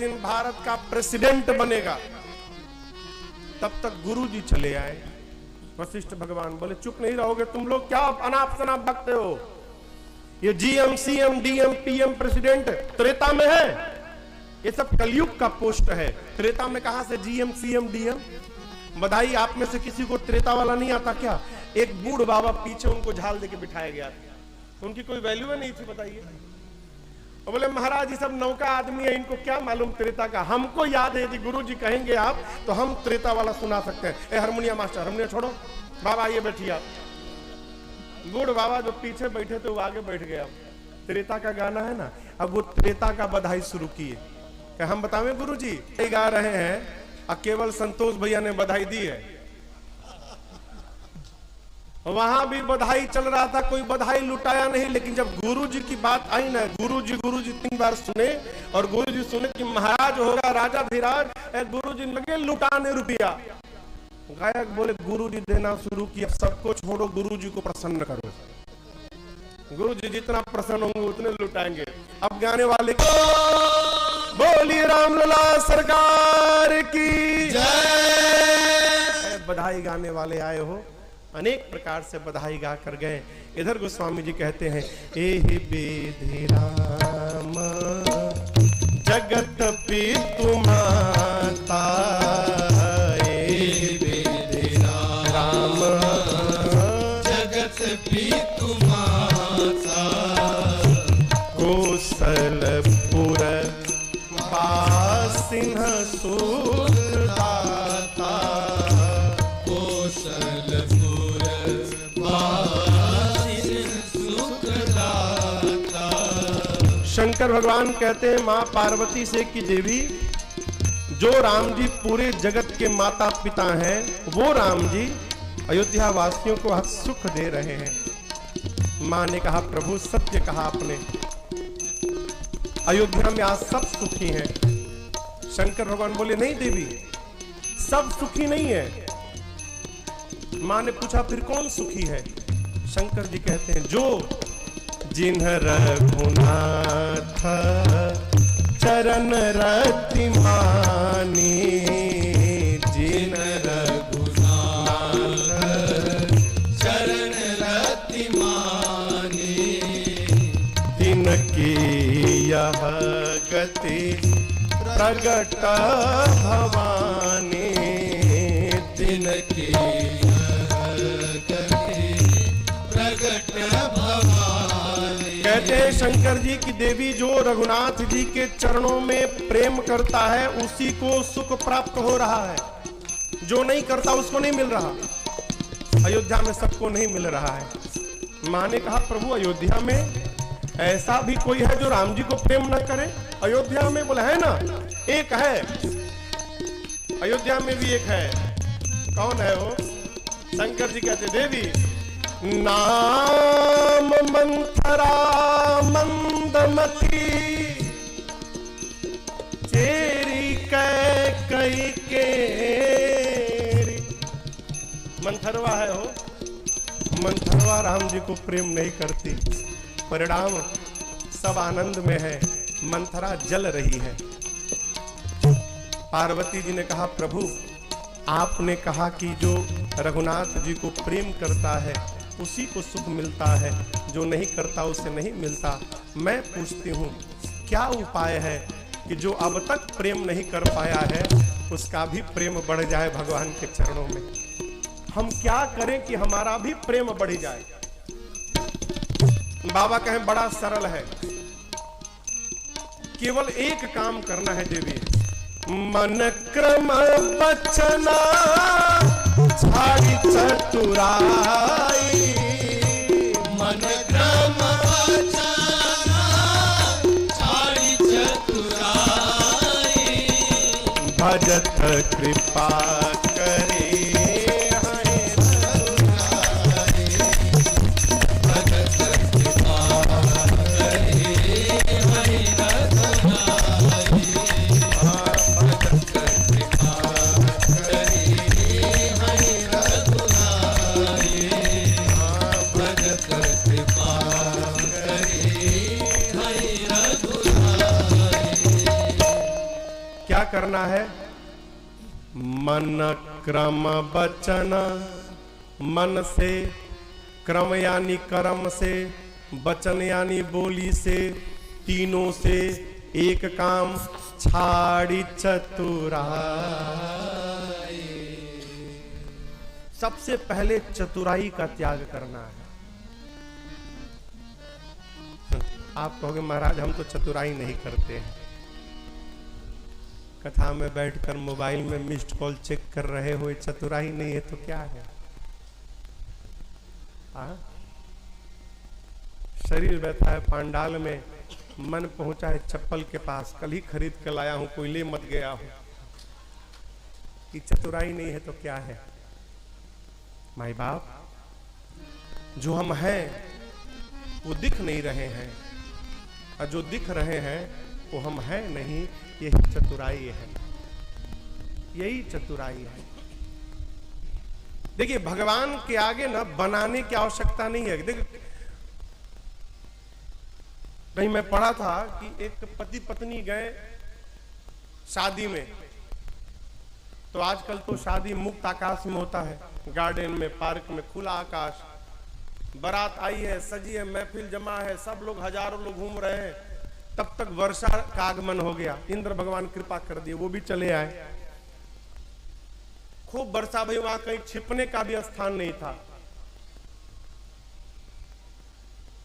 दिन भारत का प्रेसिडेंट बनेगा, तब तक गुरुजी चले आए। वशिष्ठ भगवान बोले चुप नहीं रहोगे तुम लोग, क्या अनाप शनाप बकते हो? ये GM CM DM PM president Treta में है, ये सब कलयुग का पोस्ट है। त्रेता में कहां से जीएम सीएम डीएम? बधाई आप में से किसी को त्रेता वाला नहीं आता क्या? एक बूढ़ बाबा पीछे उनको झाल देके बिठाया गया था, तो उनकी कोई वैल्यू नहीं थी, बताइए। और बोले महाराज ये सब नौका आदमी है, इनको क्या मालूम त्रेता का? हमको याद है, यदि गुरु जी कहेंगे आप तो हम त्रेता वाला सुना सकते हैं। ए हारमोनिया मास्टर, हारमोनिया छोड़ो, बाबा आइए बैठिए आप। बूढ़ बाबा जो पीछे बैठे थे वो आगे बैठ गया। त्रेता का गाना है ना, अब वो त्रेता का बधाई शुरू किए। क्या हम बतावें गुरु जी गा रहे हैं और केवल संतोष भैया ने बधाई दी है। वहां भी बधाई चल रहा था, कोई बधाई लुटाया नहीं। लेकिन जब गुरुजी की बात आई ना, गुरुजी 3 बार सुने और गुरुजी सुने कि महाराज होगा राजा धीराज, गुरुजी लगे लुटाने रुपया। गायक बोले गुरुजी देना शुरू किया, सबको छोड़ो गुरुजी को प्रसन्न करो। गुरुजी जितना प्रसन्न होंगे उतने लुटाएंगे। अब गाने वाले बोलिए रामलला सरकार की जय। बधाई गाने वाले आए हो, अनेक प्रकार से बधाई गा कर गए। इधर गोस्वामी जी कहते हैं एहि विधि राम जगत पितु माता, एहि विधि राम जगत पितु माता, कौशलपुर वासिन सुरदाता, शंकर भगवान कहते हैं मां पार्वती से कि देवी जो राम जी पूरे जगत के माता पिता हैं, वो राम जी अयोध्या वासियों को आज सुख दे रहे हैं। मां ने कहा प्रभु सत्य कहा आपने, अयोध्या में आज सब सुखी हैं। शंकर भगवान बोले नहीं देवी, सब सुखी नहीं है। मां ने पूछा फिर कौन सुखी है? शंकर जी कहते हैं जो जिन्ह रघुनाथ चरण रति मानी, जिन्ह रघुनाथ चरण रति मानी, तिनकी यह गति प्रगट भवानी, तिनकी कहते हैं शंकर जी की देवी जो रघुनाथ जी के चरणों में प्रेम करता है उसी को सुख प्राप्त हो रहा है, जो नहीं करता उसको नहीं मिल रहा। अयोध्या में सबको नहीं मिल रहा है। मां ने कहा प्रभु अयोध्या में ऐसा भी कोई है जो राम जी को प्रेम न करे? अयोध्या में बोला है ना, एक है, अयोध्या में भी एक है। कौन है वो? शंकर जी कहते देवी नाम मंथरा मंदमती, चेरी कई केरी। मंथरवा है हो, मंथरवा राम जी को प्रेम नहीं करती, परिणाम सब आनंद में है, मंथरा जल रही है। पार्वती जी ने कहा प्रभु आपने कहा कि जो रघुनाथ जी को प्रेम करता है उसी को सुख मिलता है, जो नहीं करता उसे नहीं मिलता। मैं पूछती हूँ क्या उपाय है कि जो अब तक प्रेम नहीं कर पाया है उसका भी प्रेम बढ़ जाए भगवान के चरणों में? हम क्या करें कि हमारा भी प्रेम बढ़ जाए? बाबा कहें बड़ा सरल है, केवल एक काम करना है देवी, मन क्रम बचना छाड़ी चतुराई, मन क्रम बचना छाड़ी चतुराई, भजत कृपा करे क्या करना है? मन क्रम वचन, मन से, क्रम यानी कर्म से, वचन यानी बोली से, तीनों से एक काम छाड़ी चतुराई। सबसे पहले चतुराई का त्याग करना है। आप कहोगे महाराज हम तो चतुराई नहीं करते हैं। कथा में बैठकर मोबाइल में मिस्ड कॉल चेक कर रहे हो, चतुराई नहीं है तो क्या है? शरीर बैठा है पांडाल में, मन पहुंचा है चप्पल के पास, कल ही खरीद कर लाया हूं, कोई ले मत गया हूं। कि चतुराई नहीं है तो क्या है? माई बाप, जो हम हैं वो दिख नहीं रहे हैं, और जो दिख रहे हैं वो हम हैं नहीं। यही चतुराई है, यही चतुराई है। देखिए भगवान के आगे ना बनाने की आवश्यकता नहीं है। देखिए कहीं मैं पढ़ा था कि एक पति पत्नी गए शादी में, तो आजकल तो शादी मुक्त आकाश में होता है, गार्डन में, पार्क में, खुला आकाश। बारात आई है, सजी है, महफिल जमा है, सब लोग हजारों लोग घूम रहे हैं। तब तक वर्षा का आगमन हो गया, इंद्र भगवान कृपा कर दिए, वो भी चले आए। खूब वर्षा भाई, वहां कहीं छिपने का भी स्थान नहीं था,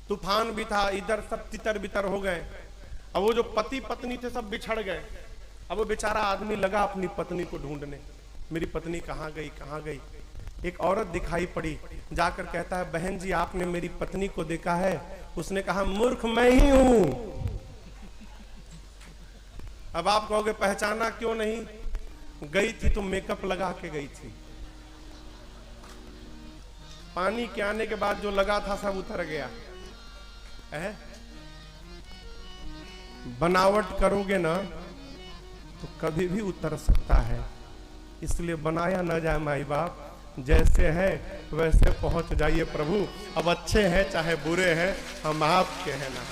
तूफान भी था, इधर सब तितर बितर हो गए। अब वो जो पति पत्नी थे सब बिछड़ गए। अब वो बेचारा आदमी लगा अपनी पत्नी को ढूंढने, मेरी पत्नी कहाँ गई, कहाँ गई। एक औरत दिखाई पड़ी, जाकर कहता है बहन जी आपने मेरी पत्नी को देखा है? उसने कहा मूर्ख मैं ही हूं। अब आप कहोगे पहचाना क्यों नहीं? गई थी तो मेकअप लगा के गई थी, पानी के आने के बाद जो लगा था सब उतर गया है। बनावट करोगे ना तो कभी भी उतर सकता है, इसलिए बनाया न जाए माई बाप। जैसे है वैसे पहुंच जाइए प्रभु। अब अच्छे हैं चाहे बुरे हैं, हम आपके हैं ना,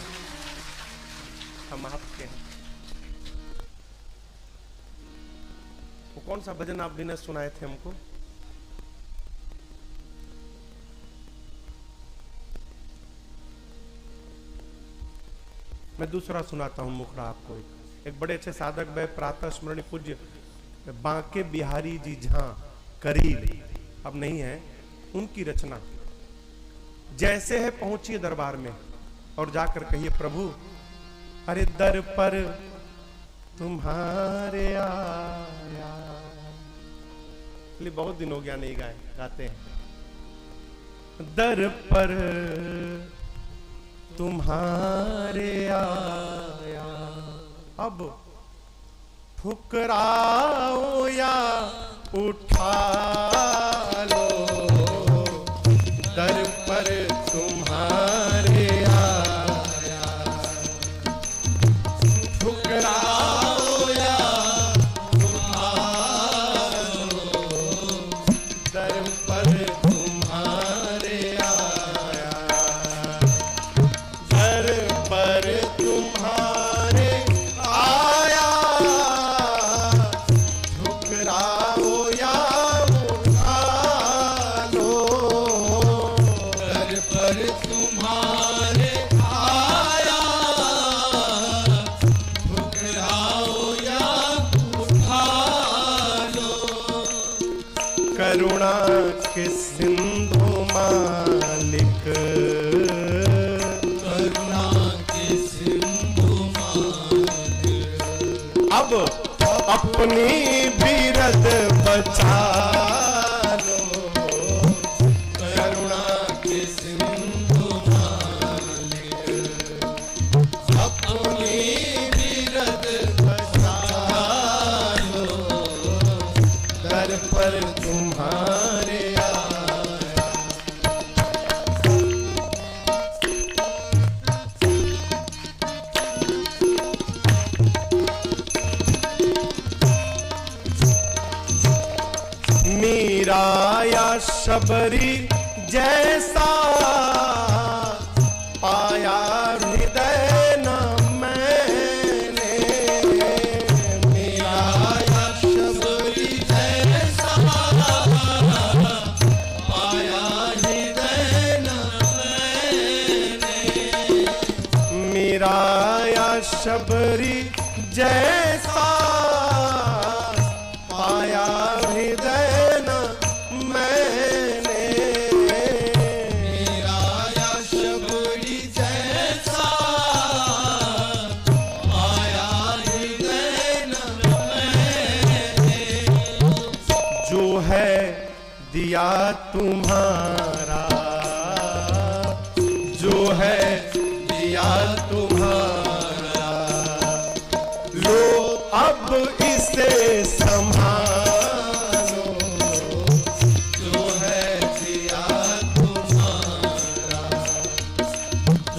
हम आपके हैं। वो कौन सा भजन आप भी ने सुनाए थे हमको? मैं दूसरा सुनाता हूं मुखड़ा आपको। एक बड़े अच्छे साधक वे प्रातः स्मरणीय पूज्य बांके बिहारी जी झां करील, अब नहीं है, उनकी रचना। जैसे है पहुंचिए दरबार में और जाकर कहिए प्रभु अरे दर पर तुम्हारे आया। बहुत दिन हो गया नहीं गाए, गाते हैं। दर पर तुम्हारे आया, अब ठुकराओ या उठा लो, दर पर तुम्हारे आया। ठुकराओ या उठा लो, दर पर तुम्हारे आया। दर पर तुम्हारे आया, ठुकराओ या उठा लो, दर पर तुम्हारे आया, ठुकराओ या उठा लो। करुणा के सिंधु मालिक, करुणा के सिंधु मालिक, अब अपनी बीरद बचा लो, करुणा के सिंधु मालिक, अपनी बीरद बचा लो, दर पर तुम्हारे आया। मीरा या शबरी जैसा पाया हृदय न मैंने। मीरा जिया तुम्हारा, जो है जिया तुम्हारा, लो अब इसे संभालो, जो है जिया तुम्हारा,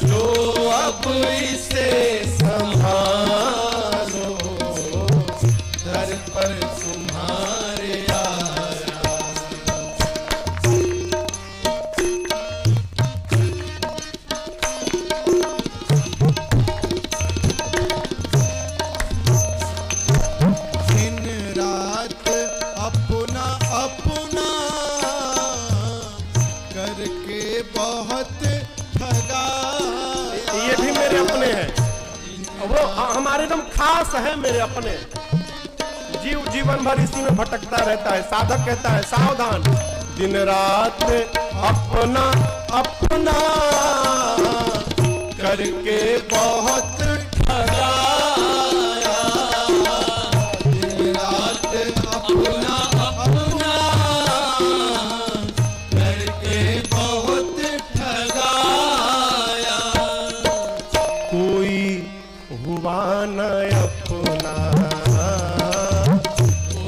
लो अब इसे संभालो, दर पर तुम्हारे हमारे एकदम खास है, मेरे अपने। जीवन भर इसी में भटकता रहता है। साधक कहता है सावधान, दिन रात अपना अपना करके बहुत ठगाया, दिन रात अपना अपना करके बहुत ठगाया, कोई हुआ न अपना,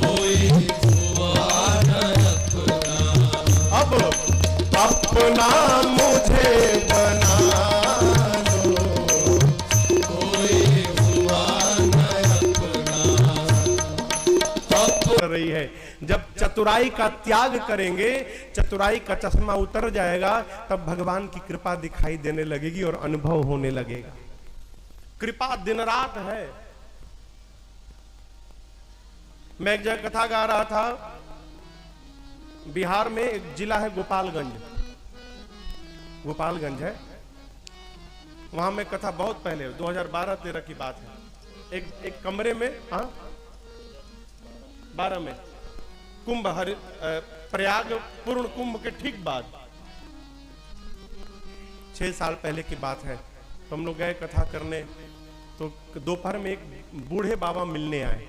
कोई हुआ न अपना, अब अपना मुझे बना लो, कोई हुआ न अपना। अब रही है, जब चतुराई का त्याग करेंगे, चतुराई का चश्मा उतर जाएगा, तब भगवान की कृपा दिखाई देने लगेगी और अनुभव होने लगेगा। कृपा दिन रात है। मैं एक जगह कथा गा रहा था, बिहार में एक जिला है गोपालगंज, गोपालगंज है, वहां में कथा बहुत पहले 2012-13 की बात है। एक कमरे में, हाँ 12 में कुंभ प्रयाग पूर्ण कुंभ के ठीक बाद 6 साल पहले की बात है। तो हम लोग गए कथा करने, तो दोपहर में एक बूढ़े बाबा मिलने आए,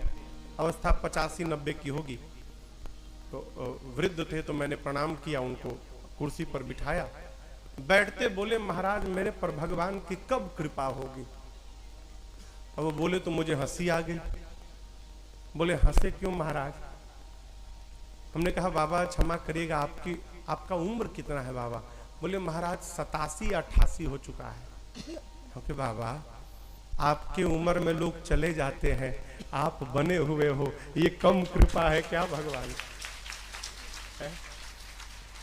अवस्था 85-90 की होगी। तो वृद्ध थे, तो मैंने प्रणाम किया, उनको कुर्सी पर बिठाया। बैठते बोले, महाराज मेरे पर भगवान की कब कृपा होगी? अब वो बोले तो मुझे हंसी आ गई। बोले हंसे क्यों महाराज? हमने कहा बाबा क्षमा करिएगा, आपका उम्र कितना है बाबा? बोले महाराज 87-88 हो चुका है। क्योंकि बाबा आपकी उम्र में लोग चले जाते हैं, आप बने हुए हो, ये कम कृपा है क्या भगवान?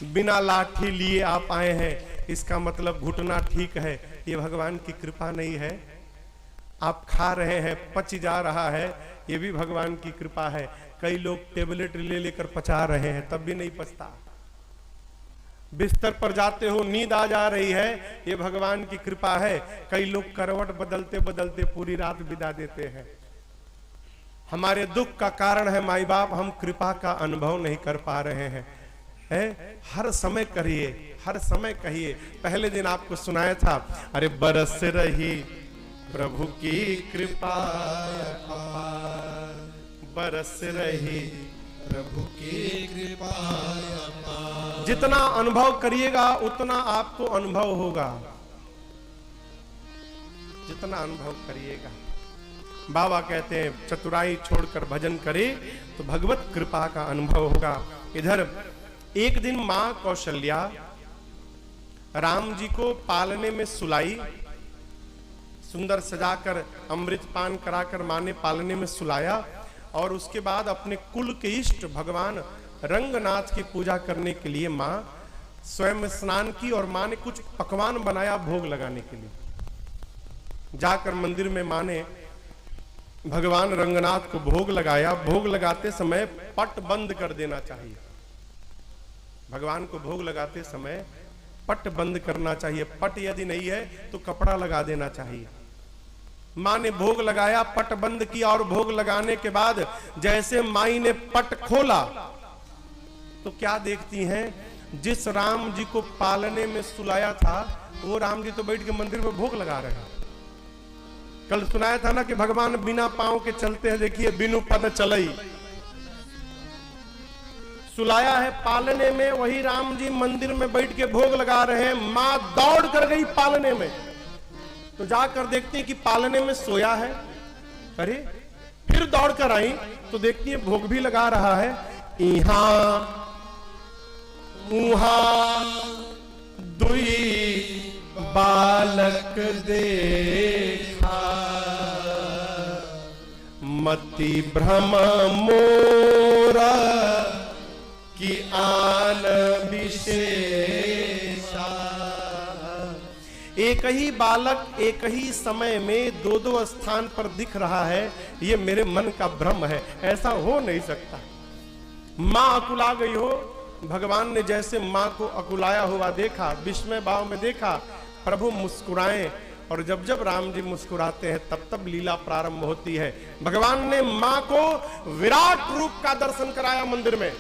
बिना लाठी लिए आप आए हैं, इसका मतलब घुटना ठीक है, ये भगवान की कृपा नहीं है? आप खा रहे हैं, पच जा रहा है, ये भी भगवान की कृपा है। कई लोग टेबलेट ले लेकर पचा रहे हैं, तब भी नहीं पचता। बिस्तर पर जाते हो, नींद आ जा रही है, ये भगवान की कृपा है। कई लोग करवट बदलते बदलते पूरी रात बिता देते हैं। हमारे दुख का कारण है माई बाप, हम कृपा का अनुभव नहीं कर पा रहे हैं। हर समय करिए, हर समय कहिए। पहले दिन आपको सुनाया था, अरे बरस रही प्रभु की कृपा, बरस रही प्रभु की कृपा। जितना अनुभव करिएगा उतना आपको अनुभव होगा, जितना अनुभव करिएगा। बाबा कहते हैं चतुराई छोड़कर भजन करे तो भगवत कृपा का अनुभव होगा। इधर एक दिन मां कौशल्या राम जी को पालने में सुलाई, सुंदर सजाकर अमृत पान कराकर मां ने पालने में सुलाया, और उसके बाद अपने कुल के इष्ट भगवान रंगनाथ की पूजा करने के लिए मां स्वयं स्नान की, और मां ने कुछ पकवान बनाया भोग लगाने के लिए। जाकर मंदिर में मां ने भगवान रंगनाथ को भोग लगाया। भोग लगाते समय पट बंद कर देना चाहिए, भगवान को भोग लगाते समय पट बंद करना चाहिए। पट यदि नहीं है तो कपड़ा लगा देना चाहिए। मां ने भोग लगाया, पट बंद किया, और भोग लगाने के बाद जैसे माई ने पट खोला तो क्या देखती हैं, जिस राम जी को पालने में सुलाया था वो राम जी तो बैठ के मंदिर में भोग लगा रहे हैं। कल सुनाया था ना कि भगवान बिना पांव के चलते हैं, देखिए बिनु पद चलई। सुलाया है पालने में, वही राम जी मंदिर में बैठ के भोग लगा रहे हैं। मां दौड़ कर गई पालने में, तो जाकर देखती है कि पालने में सोया है। अरे फिर दौड़ कर आई तो देखती है भोग भी लगा रहा है। इहां उहां दुई बालक देखा, मति भ्रम मोरा कि आन विशेषा। एक ही बालक एक ही समय में दो दो स्थान पर दिख रहा है, ये मेरे मन का भ्रम है, ऐसा हो नहीं सकता। मां अकुला गई हो, भगवान ने जैसे मां को अकुलाया हुआ देखा, विस्मय भाव में देखा, प्रभु मुस्कुराए, और जब जब राम जी मुस्कुराते हैं तब तब लीला प्रारंभ होती है। भगवान ने मां को विराट रूप का दर्शन कराया मंदिर में।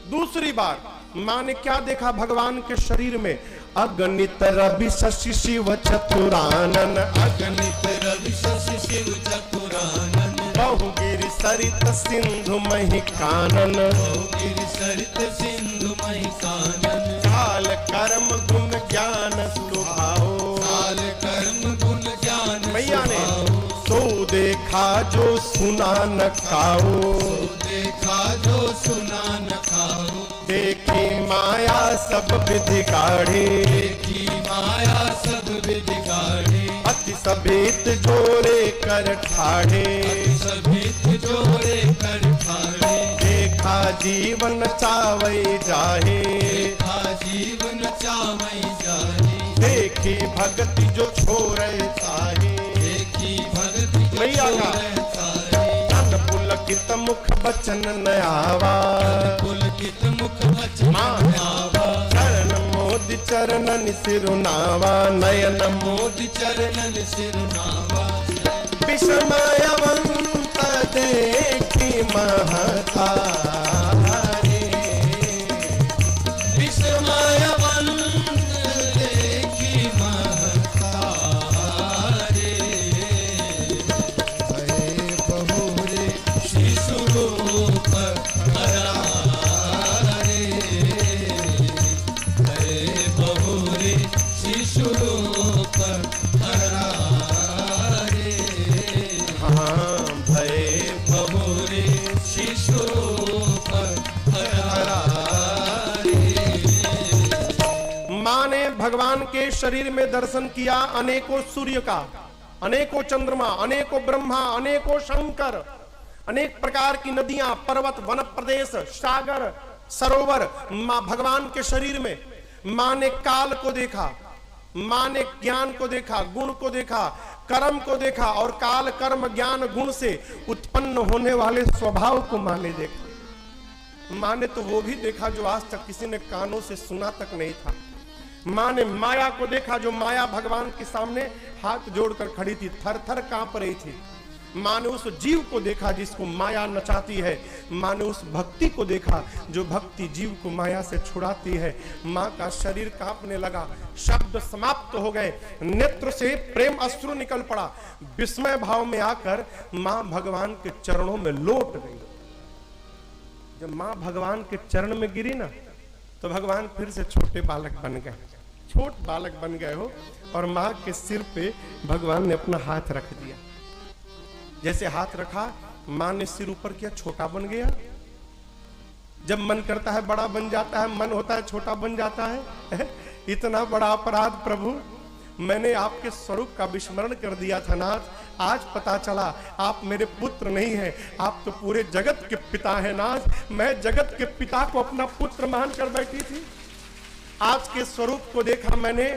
दूसरी बार मां ने क्या देखा भगवान के शरीर में? अगणित रवि शशि शिव चतुरानन, अगणित रवि शशि शिव चतुरानन, बहुगिरि सरित सिंधु मही कानन, बहुगिरि सरित सिंधु मही कानन, काल कर्म गुण ज्ञान स्वभाव, काल कर्म गुण ज्ञान मैया ने सो देखा जो सुना न खाओ, देखा जो सुना न खाओ, देखी माया सब विधि गाढ़ी, देखी माया सब विधि गाढ़ी, अति सभेत जोरे कर ठाढ़े, सभित जोड़े कर ठाढ़े, देखा जीवन चावई जाहे, देखा जीवन चावई जाहे, देखी भक्ति जो छोड़े साहे, देखी भक्ति जो मैया का छोड़े साहे, तन पुलकित मुख बचन नयावा, पुलकित मुख बचन आवा, चरण मोदि चरणन सिरुनावा, नयन मोदि चरणन सिरुनावा, विस्मयवंत देखी महता, विस्मयवंत देखी महता रे, भये बहुरे शिशुरूप हरा रे, भये बहुरे शिशुरूप हरा रे, हाँ भय बहुरे शिशुरूप हरा रे। मां ने भगवान के शरीर में दर्शन किया, अनेकों सूर्य का, अनेकों चंद्रमा, अनेकों ब्रह्मा, अनेकों शंकर, अनेक प्रकार की नदियां, पर्वत, वन प्रदेश, सागर, सरोवर मां भगवान के शरीर में। मां ने काल को देखा, मां ने ज्ञान को देखा, गुण को देखा, कर्म को देखा, और काल कर्म ज्ञान गुण से उत्पन्न होने वाले स्वभाव को मां ने देखा। मां ने तो वो भी देखा जो आज तक किसी ने कानों से सुना तक नहीं था। मां ने माया को देखा, जो माया भगवान के सामने हाथ जोड़कर खड़ी थी, थर थर कांप रही थी। मां ने उस जीव को देखा जिसको माया नचाती है। मां ने उस भक्ति को देखा जो भक्ति जीव को माया से छुड़ाती है। मां का शरीर कांपने लगा, शब्द समाप्त हो गए, नेत्र से प्रेम अश्रु निकल पड़ा। विस्मय भाव में आकर मां भगवान के चरणों में लौट गई। जब मां भगवान के चरण में गिरी ना, तो भगवान फिर से छोटे बालक बन गए, छोट बालक बन गए हो, और मां के सिर पे भगवान ने अपना हाथ रख दिया। जैसे हाथ रखा, मां ने सिर ऊपर किया, छोटा बन गया। जब मन करता है बड़ा बन जाता है, मन होता है छोटा बन जाता है। इतना बड़ा अपराध प्रभु, मैंने आपके स्वरूप का विस्मरण कर दिया था नाथ। आज पता चला आप मेरे पुत्र नहीं हैं, आप तो पूरे जगत के पिता हैं नाथ। मैं जगत के पिता को अपना पुत्र मानकर बैठी थी। आज के स्वरूप को देखा मैंने,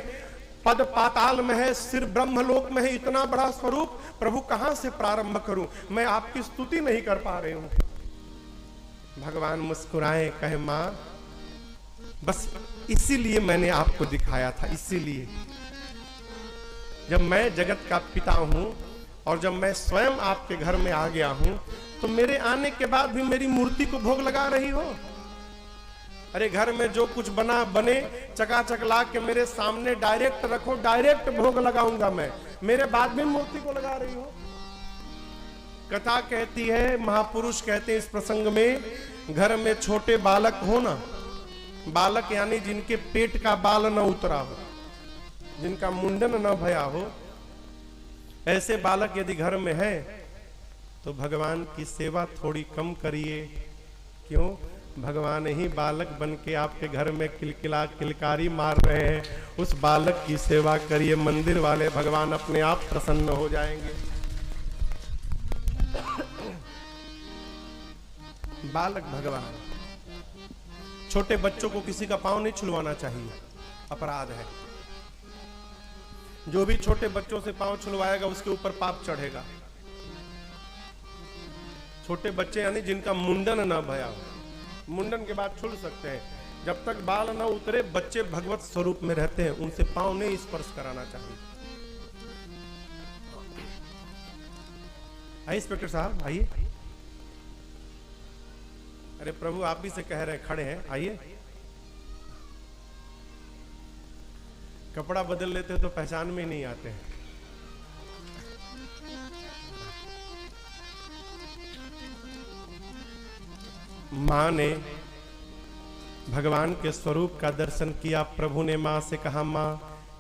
पद पाताल में है, सिर ब्रह्मलोक में है। इतना बड़ा स्वरूप प्रभु कहां से प्रारंभ करूं, मैं आपकी स्तुति नहीं कर पा रही हूं। भगवान मुस्कुराए, कहे मां बस इसीलिए मैंने आपको दिखाया था। इसीलिए जब मैं जगत का पिता हूं और जब मैं स्वयं आपके घर में आ गया हूं, तो मेरे आने के बाद भी मेरी मूर्ति को भोग लगा रही हो। अरे घर में जो कुछ बना बने, चकाचक ला के मेरे सामने डायरेक्ट रखो, डायरेक्ट भोग लगाऊंगा मैं। मेरे बाद भी मूर्ति को लगा रही हो। कथा कहती है, महापुरुष कहते हैं इस प्रसंग में, घर में छोटे बालक हो ना, बालक यानी जिनके पेट का बाल न उतरा हो, जिनका मुंडन न भया हो, ऐसे बालक यदि घर में है तो भगवान की सेवा थोड़ी कम करिए। क्यों? भगवान ही बालक बन के आपके घर में किलकारी मार रहे हैं, उस बालक की सेवा करिए। मंदिर वाले भगवान अपने आप प्रसन्न हो जाएंगे। बालक भगवान, छोटे बच्चों को किसी का पांव नहीं छुलवाना चाहिए, अपराध है। जो भी छोटे बच्चों से पांव छुलवाएगा उसके ऊपर पाप चढ़ेगा। छोटे बच्चे यानी जिनका मुंडन ना भया हो, मुंडन के बाद छुल सकते हैं, जब तक बाल ना उतरे बच्चे भगवत स्वरूप में रहते हैं, उनसे पांव नहीं स्पर्श कराना चाहिए। आइए इंस्पेक्टर साहब आइए। अरे प्रभु आप ही से कह रहे हैं, खड़े हैं, आइए। कपड़ा बदल लेते तो पहचान में नहीं आते हैं। मां ने भगवान के स्वरूप का दर्शन किया। प्रभु ने मां से कहा, मां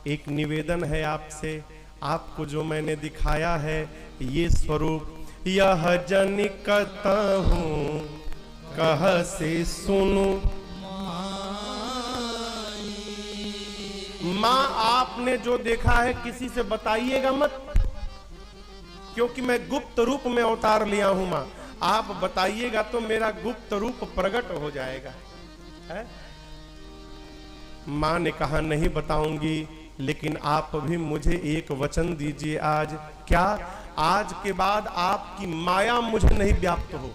एक निवेदन है आपसे, आपको जो मैंने दिखाया है ये स्वरूप यह जन कहूं कह से सुनो। मां आपने जो देखा है किसी से बताइएगा मत, क्योंकि मैं गुप्त रूप में अवतार लिया हूं। मां आप बताइएगा तो मेरा गुप्त रूप प्रकट हो जाएगा है? मां ने कहा नहीं बताऊंगी, लेकिन आप भी मुझे एक वचन दीजिए आज। क्या? आज के बाद आपकी माया मुझे नहीं व्याप्त हो।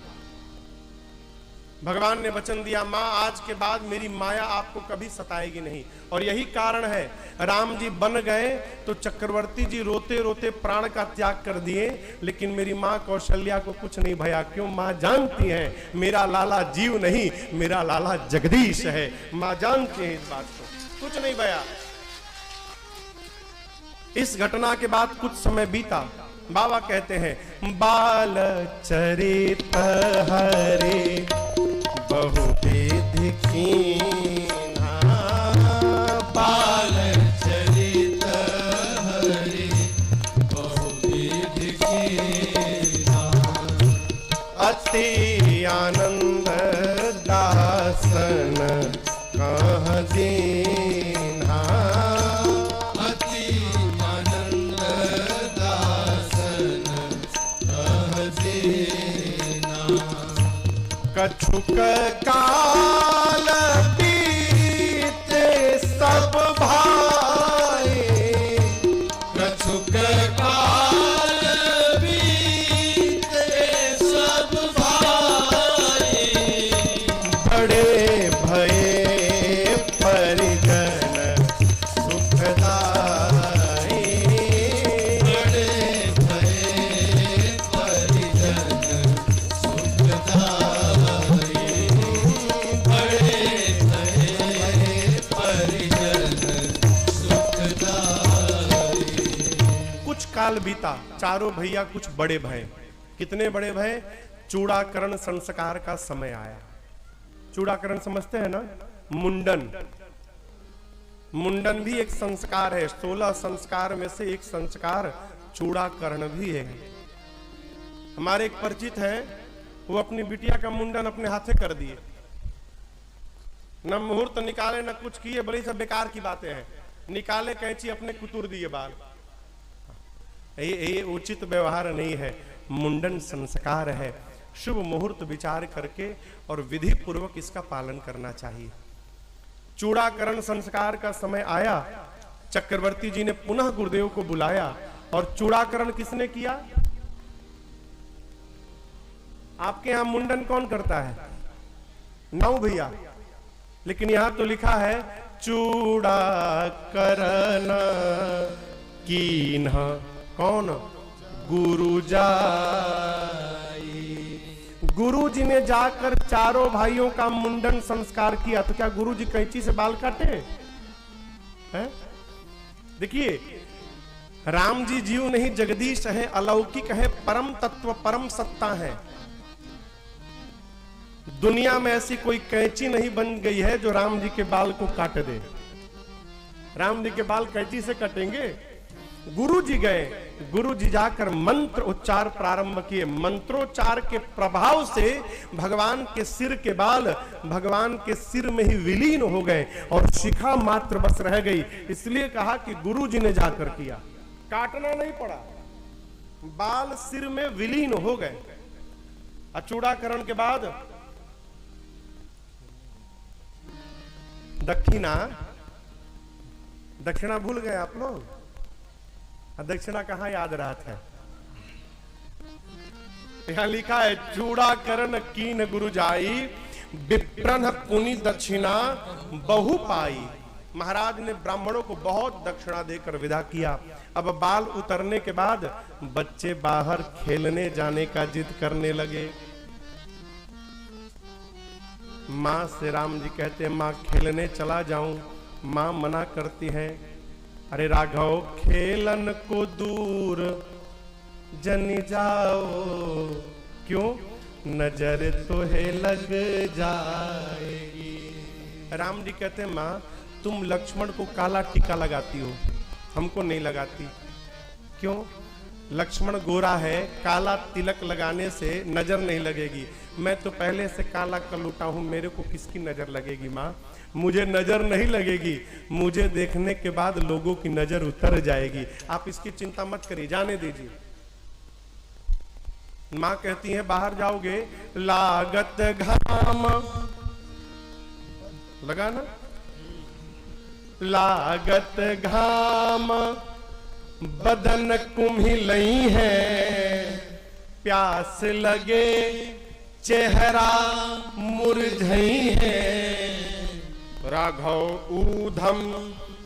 भगवान ने वचन दिया, मां आज के बाद मेरी माया आपको कभी सताएगी नहीं। और यही कारण है राम जी बन गए तो चक्रवर्ती जी रोते रोते प्राण का त्याग कर दिए, लेकिन मेरी मां कौशल्या को कुछ नहीं भया। क्यों? मां जानती है मेरा लाला जीव नहीं, मेरा लाला जगदीश है। मां जानती है इस बात को, कुछ नहीं भया। इस घटना के बाद कुछ समय बीता। बाबा कहते हैं, बाल चरित हरे बहुविधि कीन्हा, बाल चरित हरि बहुविधि कीन्हा, अति आनंद दासन कह दीन्हा, अति आनंद दासन कह दीन्हा, कछुक काल बीते सब भाई, कछुक काल बीते सब भाई, बड़े भये परिजन सुखदाई, बड़े भये परिजन सुखदाई, बड़े भये परिजन सुखदाई। कुछ काल बीता, चारों भैया कुछ बड़े भय। कितने बड़े भय? चूड़ाकरण संस्कार का समय आया। चूड़ाकरण समझते हैं ना? मुंडन। मुंडन भी एक संस्कार है। 16 संस्कार में से एक संस्कार चूड़ाकरण भी है। हमारे एक परिचित हैं, वो अपनी बिटिया का मुंडन अपने हाथे कर दिए, न मुहूर्त निकाले न कुछ किए, बड़ी सब बेकार की बातें हैं। निकाले कैंची, अपने कुतुर दिए बाल। ये उचित व्यवहार नहीं है। मुंडन संस्कार है, शुभ मुहूर्त विचार करके और विधि पूर्वक इसका पालन करना चाहिए। चूड़ाकरण संस्कार का समय आया, चक्रवर्ती जी ने पुनः गुरुदेव को बुलाया और चूड़ाकरण किसने किया? आपके यहां मुंडन कौन करता है? नौ भैया, लेकिन यहां तो लिखा है चूड़ाकरण कीन्हा कौन? गुरु जाई। गुरु जी ने जाकर चारों भाइयों का मुंडन संस्कार किया। तो क्या गुरु जी कैंची से बाल काटे हैं? देखिए, राम जी जीव नहीं जगदीश है, अलौकिक है, परम तत्व परम सत्ता है। दुनिया में ऐसी कोई कैंची नहीं बन गई है जो राम जी के बाल को काट दे। राम जी के बाल कैंची से कटेंगे? गुरु जी गए, गुरु जी जाकर मंत्र उच्चार प्रारंभ किए। मंत्रोच्चार के प्रभाव से भगवान के सिर के बाल भगवान के सिर में ही विलीन हो गए और शिखा मात्र बस रह गई। इसलिए कहा कि गुरु जी ने जाकर किया, काटना नहीं पड़ा, बाल सिर में विलीन हो गए। अचूड़ाकरण के बाद दक्षिणा भूल गए आप लोग? दक्षिणा कहां याद रहा था? यहां लिखा है, चूड़ाकरण कीन गुरु जाई, विप्रन पुनि दक्षिणा बहु पाई। महाराज ने ब्राह्मणों को बहुत दक्षिणा देकर विदा किया। अब बाल उतरने के बाद बच्चे बाहर खेलने जाने का जिद करने लगे। मां से राम जी कहते हैं, मां खेलने चला जाऊं। मां मना करती है, अरे राघव खेलन को दूर जनी जाओ, क्यों? नजर तो है लग जाएगी। राम जी कहते हैं, मां तुम लक्ष्मण को काला टीका लगाती हो, हमको नहीं लगाती। क्यों? लक्ष्मण गोरा है, काला तिलक लगाने से नजर नहीं लगेगी। मैं तो पहले से काला कलूटा हूं, मेरे को किसकी नजर लगेगी? मां मुझे नजर नहीं लगेगी, मुझे देखने के बाद लोगों की नजर उतर जाएगी। आप इसकी चिंता मत करिए, जाने दीजिए। मां कहती है, बाहर जाओगे लागत घाम, लगा ना? लागत घाम बदन कुम्हिलई है, प्यास लगे चेहरा मुरझई है। राघव ऊधम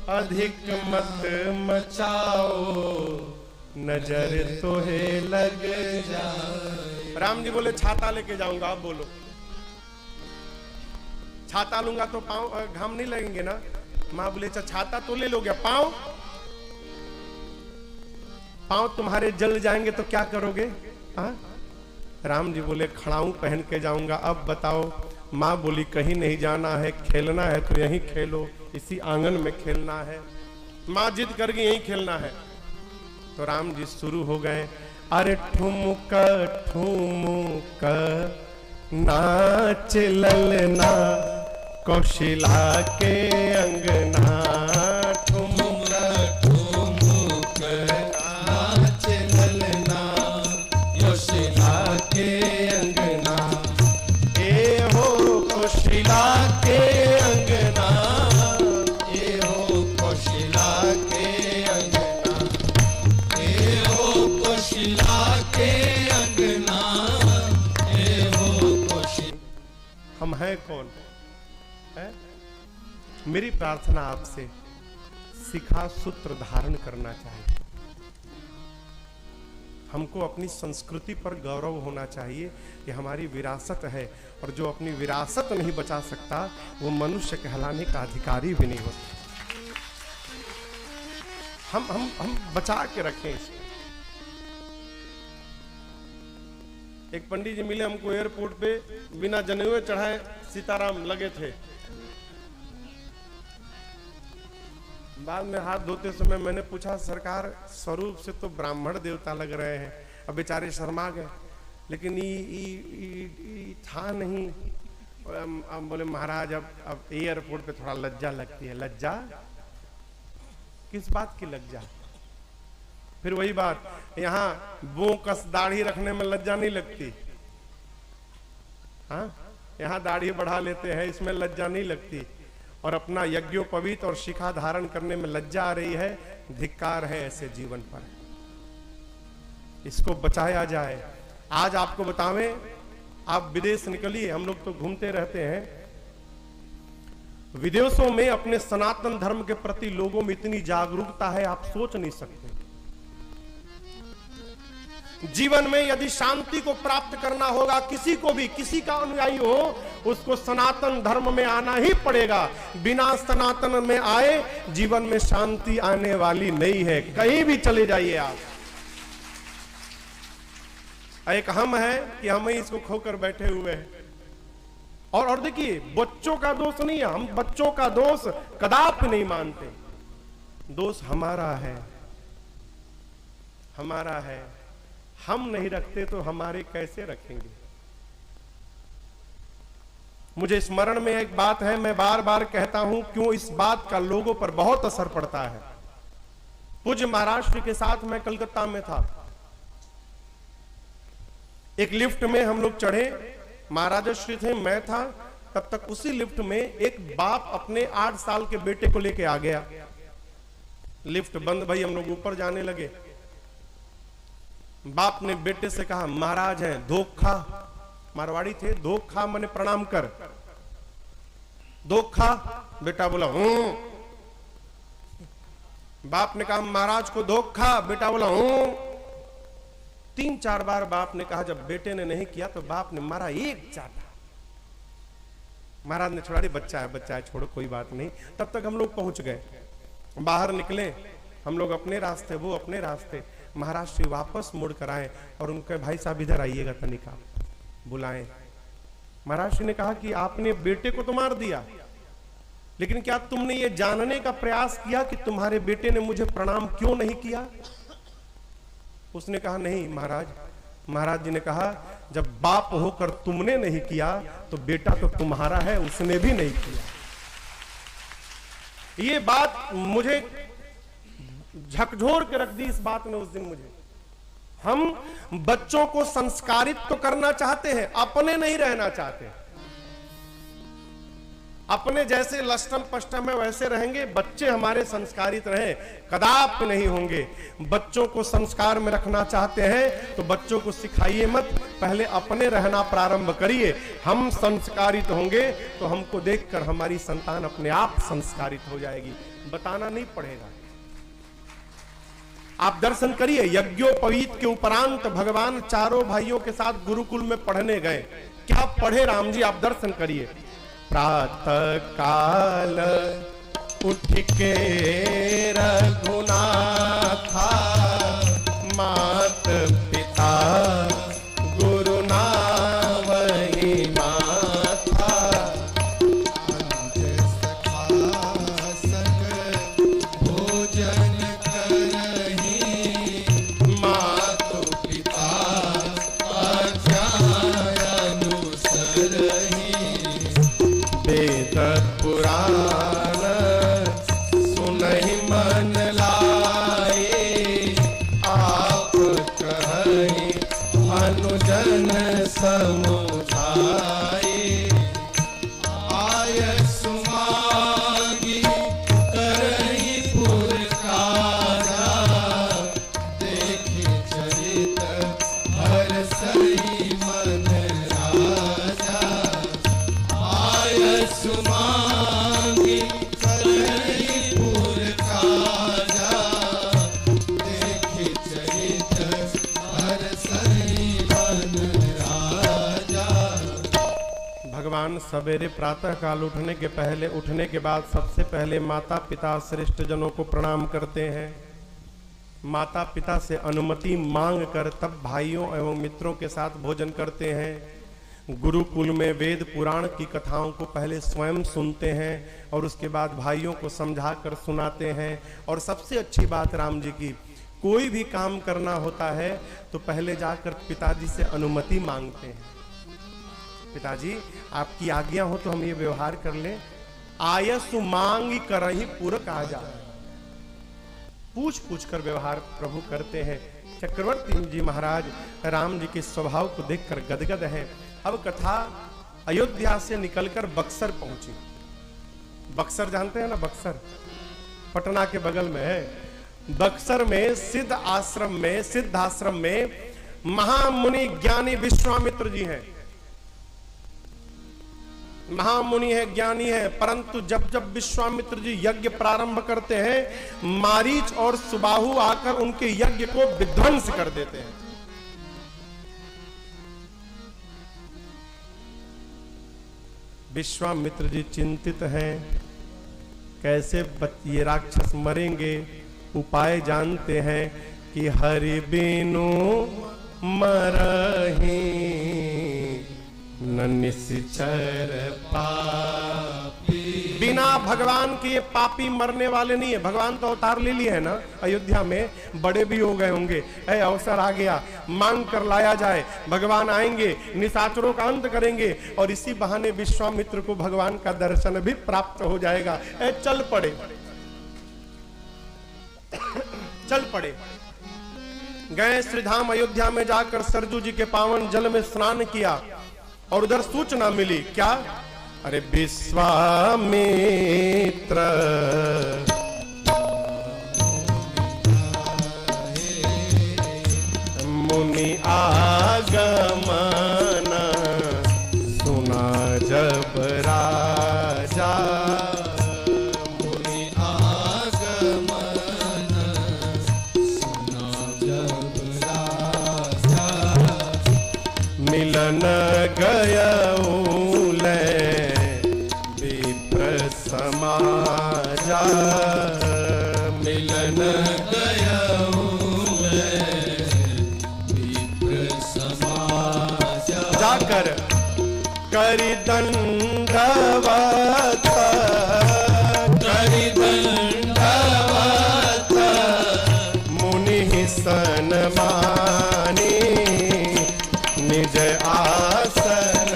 अधिक मत मचाओ, नजर तो है लग जाए। राम जी बोले, छाता लेके जाऊंगा। आप बोलो, छाता लूंगा तो पाँव घाम नहीं लगेंगे ना? मां बोले, अच्छा छाता तो ले लोगे, पाँव तुम्हारे जल जाएंगे तो क्या करोगे? हाँ? राम जी बोले, खड़ाऊं पहन के जाऊंगा। अब बताओ। मां बोली, कहीं नहीं जाना है, खेलना है तो यहीं खेलो, इसी आंगन में खेलना है। मां जिद कर गई, यहीं खेलना है। तो राम जी शुरू हो गए, अरे ठुमुक ठुमुक नाच ललना, कौशिला के अंगना। ठुमुक ठुमुक नाच ललना, कौशिला के अंगना। ए हो कौशिला के अंगना, ए हो कौशिला के अंगना, ए हो कौशिला के अंगना, ए हो कौशिला। हम हैं कौन? है? मेरी प्रार्थना आपसे, शिखा सूत्र धारण करना चाहिए। हमको अपनी संस्कृति पर गौरव होना चाहिए, कि हमारी विरासत है, और जो अपनी विरासत नहीं बचा सकता वो मनुष्य कहलाने का अधिकारी भी नहीं होता। हम बचा के रखें इसको। एक पंडित जी मिले हमको एयरपोर्ट पे, बिना जनेऊ चढ़ाए सीताराम लगे थे। बाद में हाथ धोते समय मैंने पूछा, सरकार स्वरूप से तो ब्राह्मण देवता लग रहे हैं। अब बेचारे शर्मा गए, लेकिन ये था नहीं। अब बोले, महाराज अब एयरपोर्ट पे थोड़ा लज्जा लगती है। लज्जा? किस बात की लज्जा? फिर वही बात, यहाँ बोकस दाढ़ी रखने में लज्जा नहीं लगती। हाँ, यहाँ दाढ़ी बढ़ा लेते हैं, इसमें लज्जा नहीं लगती। और अपना यज्ञोपवीत और शिखा धारण करने में लज्जा आ रही है। धिक्कार है ऐसे जीवन पर, इसको बचाया जाए। आज आपको बतावें, आप विदेश निकलिए, हम लोग तो घूमते रहते हैं। विदेशों में अपने सनातन धर्म के प्रति लोगों में इतनी जागरूकता है, आप सोच नहीं सकते। जीवन में यदि शांति को प्राप्त करना होगा, किसी को भी, किसी का अनुयायी हो, उसको सनातन धर्म में आना ही पड़ेगा। बिना सनातन में आए जीवन में शांति आने वाली नहीं है। कहीं भी चले जाइए आप। एक हम है कि हम ही इसको खोकर बैठे हुए हैं। और देखिए, बच्चों का दोष नहीं है, हम बच्चों का दोष कदापि नहीं मानते। दोष हमारा है, हमारा है। हम नहीं रखते तो हमारे कैसे रखेंगे। मुझे स्मरण में एक बात है, मैं बार बार कहता हूं, क्यों इस बात का लोगों पर बहुत असर पड़ता है। पूज्य महाराष्ट्र के साथ मैं कलकत्ता में था। एक लिफ्ट में हम लोग चढ़े, महाराज श्री थे, मैं था। तब तक उसी लिफ्ट में एक बाप अपने 8 साल के बेटे को लेके आ गया। लिफ्ट बंद भाई, हम लोग ऊपर जाने लगे। बाप ने बेटे से कहा, महाराज हैं, धोखा, मारवाड़ी थे, धोखा माने प्रणाम कर। धोखा, बेटा बोला हूं। बाप ने कहा, महाराज को धोखा, बेटा बोला हूं। 3-4 बार बाप ने कहा। जब बेटे ने नहीं किया तो बाप ने मारा एक चाटा। महाराज ने छोड़ा, बच्चा है छोड़ो, कोई बात नहीं। तब तक हम लोग पहुंच गए, बाहर निकले, हम लोग अपने रास्ते, वो अपने रास्ते। महाराज श्री वापस मुड़ कर आए और उनके, भाई साहब इधर आइएगा तनिका, बुलाएं। महाराज श्री ने कहा कि आपने बेटे को तो मार दिया, लेकिन क्या तुमने ये जानने का प्रयास किया कि तुम्हारे बेटे ने मुझे प्रणाम क्यों नहीं किया? उसने कहा, नहीं महाराज। महाराज जी ने कहा, जब बाप होकर तुमने नहीं किया तो बेटा तो तुम्हारा है, उसने भी नहीं किया। ये बात मुझे झकझोर के रख दी, इस बात ने उस दिन मुझे। हम बच्चों को संस्कारित तो करना चाहते हैं, अपने नहीं रहना चाहते। अपने जैसे लष्टम पष्टम में वैसे रहेंगे, बच्चे हमारे संस्कारित रहे, कदापि नहीं होंगे। बच्चों को संस्कार में रखना चाहते हैं तो बच्चों को सिखाइए मत, पहले अपने रहना प्रारंभ करिए। हम संस्कारित होंगे तो हमको देखकर हमारी संतान अपने आप संस्कारित हो जाएगी, बताना नहीं पड़ेगा। आप दर्शन करिए, यज्ञोपवीत के उपरांत भगवान चारों भाइयों के साथ गुरुकुल में पढ़ने गए। क्या पढ़े राम जी, आप दर्शन करिए। प्रातः काल उठ के रघुनाथा, मात पिता गुरु नावहि माथा, अंज सखा संग भोजन करहि, मातु पिता आज्ञा अनुसरहि, वेद पुराण सुनहि मन लाए, आप कहि अनुजन समुझाए। आय सुमागी करहि पुरकारा, देखि चरित हरसहि मन राजा। आय सुमागी करहि पुरकारा, देखि चरित हरसहि मन राजा। भगवान सवेरे प्रातः काल उठने के बाद सबसे पहले माता पिता श्रेष्ठ जनों को प्रणाम करते हैं। माता पिता से अनुमति मांग कर तब भाइयों एवं मित्रों के साथ भोजन करते हैं। गुरुकुल में वेद पुराण की कथाओं को पहले स्वयं सुनते हैं और उसके बाद भाइयों को समझा कर सुनाते हैं। और सबसे अच्छी बात राम जी की, कोई भी काम करना होता है तो पहले जाकर पिताजी से अनुमति मांगते हैं। पिताजी आपकी आज्ञा हो तो हम ये व्यवहार कर लें। आयसु मांग करहि पुरक आजा, पूछ पूछ कर व्यवहार प्रभु करते हैं। चक्रवर्ती जी महाराज राम जी के स्वभाव को देखकर गदगद हैं। अब कथा अयोध्या से निकलकर बक्सर पहुंची। बक्सर जानते हैं ना, बक्सर पटना के बगल में है। बक्सर में सिद्धाश्रम में महामुनि ज्ञानी विश्वामित्र जी हैं। महामुनि है, ज्ञानी है, परंतु जब जब विश्वामित्र जी यज्ञ प्रारंभ करते हैं, मारीच और सुबाहु आकर उनके यज्ञ को विध्वंस कर देते हैं। विश्वामित्र जी चिंतित हैं, कैसे ये राक्षस मरेंगे। उपाय जानते हैं कि हरि बिनु मरहि न निश्चर पापी। बिना भगवान के ये पापी मरने वाले नहीं है। भगवान तो अवतार ले लिए है ना, अयोध्या में बड़े भी हो गए होंगे, अवसर आ गया, मांग कर लाया जाए, भगवान आएंगे, निशाचरों का अंत करेंगे और इसी बहाने विश्वामित्र को भगवान का दर्शन भी प्राप्त हो जाएगा। चल पड़े, चल पड़े। गए श्रीधाम अयोध्या में जाकर सरजू जी के पावन जल में स्नान किया और उधर सूचना मिली, क्या? अरे विश्वामित्र मुनि आगमन सुना जब राजा। मुनि आगमन सुना जब राजा। मिलन गयऊ समाजा। मिलन गयऊ विप्र समाजा। जाकर करि दंडवत, करि दंडवत मुनि सन्मानी निज आसन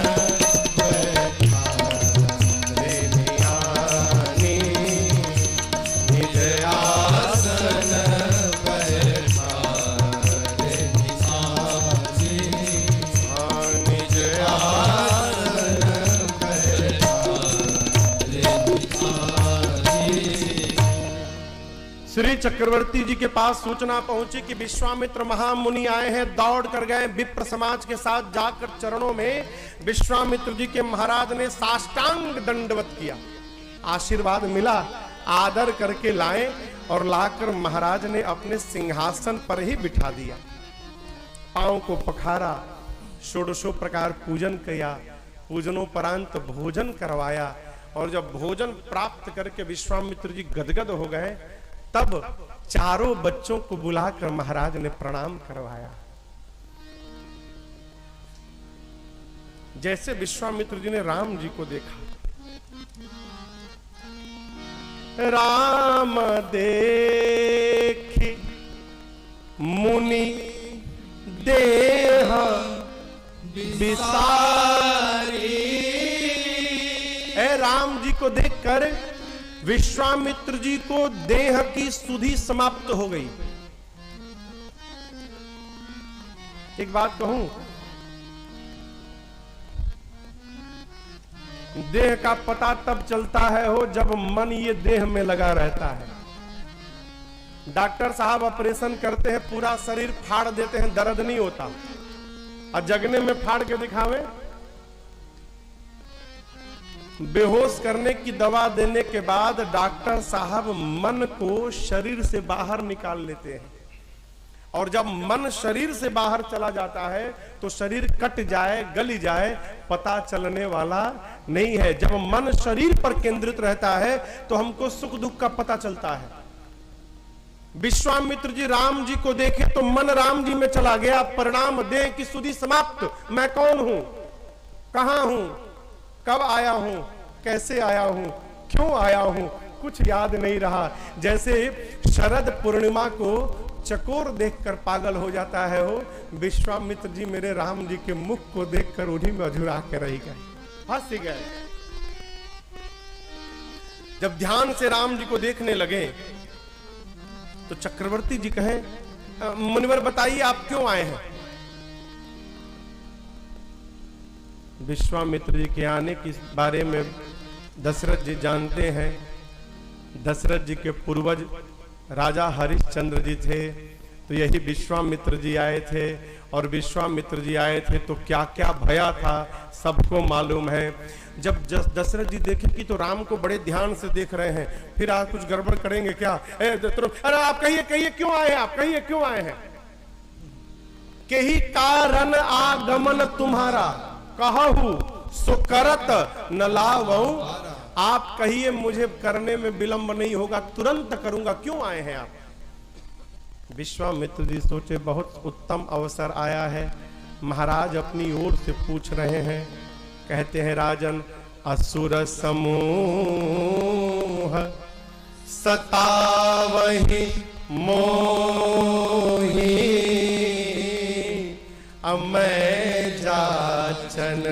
श्री चक्रवर्ती जी के पास सूचना पहुंची कि विश्वामित्र महामुनि आए हैं। दौड़ कर गए, विप्र समाज के साथ जाकर चरणों में विश्वामित्र जी के महाराज ने साष्टांग दंडवत किया, आशीर्वाद मिला, आदर करके लाए और लाकर महाराज ने अपने सिंहासन पर ही बिठा दिया। पांव को पखारा, षोडशो प्रकार पूजन किया, पूजनोपरांत भोजन करवाया और जब भोजन प्राप्त करके विश्वामित्र जी गदगद हो गए तब चारों बच्चों को बुलाकर महाराज ने प्रणाम करवाया। जैसे विश्वामित्र जी ने राम जी को देखा, राम देखी मुनि देह विसारी। राम जी को देखकर विश्वामित्र जी को देह की सुधि समाप्त हो गई। एक बात कहूं, देह का पता तब चलता है हो जब मन ये देह में लगा रहता है। डॉक्टर साहब ऑपरेशन करते हैं, पूरा शरीर फाड़ देते हैं, दर्द नहीं होता, और जगने में फाड़ के दिखावे। बेहोश करने की दवा देने के बाद डॉक्टर साहब मन को शरीर से बाहर निकाल लेते हैं, और जब मन शरीर से बाहर चला जाता है तो शरीर कट जाए, गल जाए, पता चलने वाला नहीं है। जब मन शरीर पर केंद्रित रहता है तो हमको सुख दुख का पता चलता है। विश्वामित्र जी राम जी को देखे तो मन राम जी में चला गया। परिणाम देह की सुधि समाप्त। मैं कौन हूं, कहां हूं, कब आया हूं, कैसे आया हूं, क्यों आया हूं, कुछ याद नहीं रहा। जैसे शरद पूर्णिमा को चकोर देखकर पागल हो जाता है हो, विश्वामित्र जी मेरे राम जी के मुख को देखकर उन्हीं में अधूरा के रह गए, हंस गए। जब ध्यान से राम जी को देखने लगे तो चक्रवर्ती जी कहें, मुनिवर बताइए आप क्यों आए हैं। विश्वामित्र जी के आने के बारे में दशरथ जी जानते हैं। दशरथ जी के पूर्वज राजा हरिश्चंद्र जी थे, तो यही विश्वामित्र जी आए थे, और विश्वामित्र जी आए थे तो क्या क्या भया था सबको मालूम है। जब दशरथ जी देखे कि तो राम को बड़े ध्यान से देख रहे हैं, फिर आप कुछ गड़बड़ करेंगे क्या, अरे आप कहिए क्यों आए हैं, आप कहिए क्यों आए हैं। के ही कारण आगमन तुम्हारा कहूं सो करत न लावऊं। आप कहिए मुझे करने में विलंब नहीं होगा, तुरंत करूंगा, क्यों आए हैं आप? विश्वामित्र जी सोचे बहुत उत्तम अवसर आया है। महाराज अपनी ओर से पूछ रहे हैं, कहते हैं राजन असुर समूह सतावहि मोहि, मैं जाचन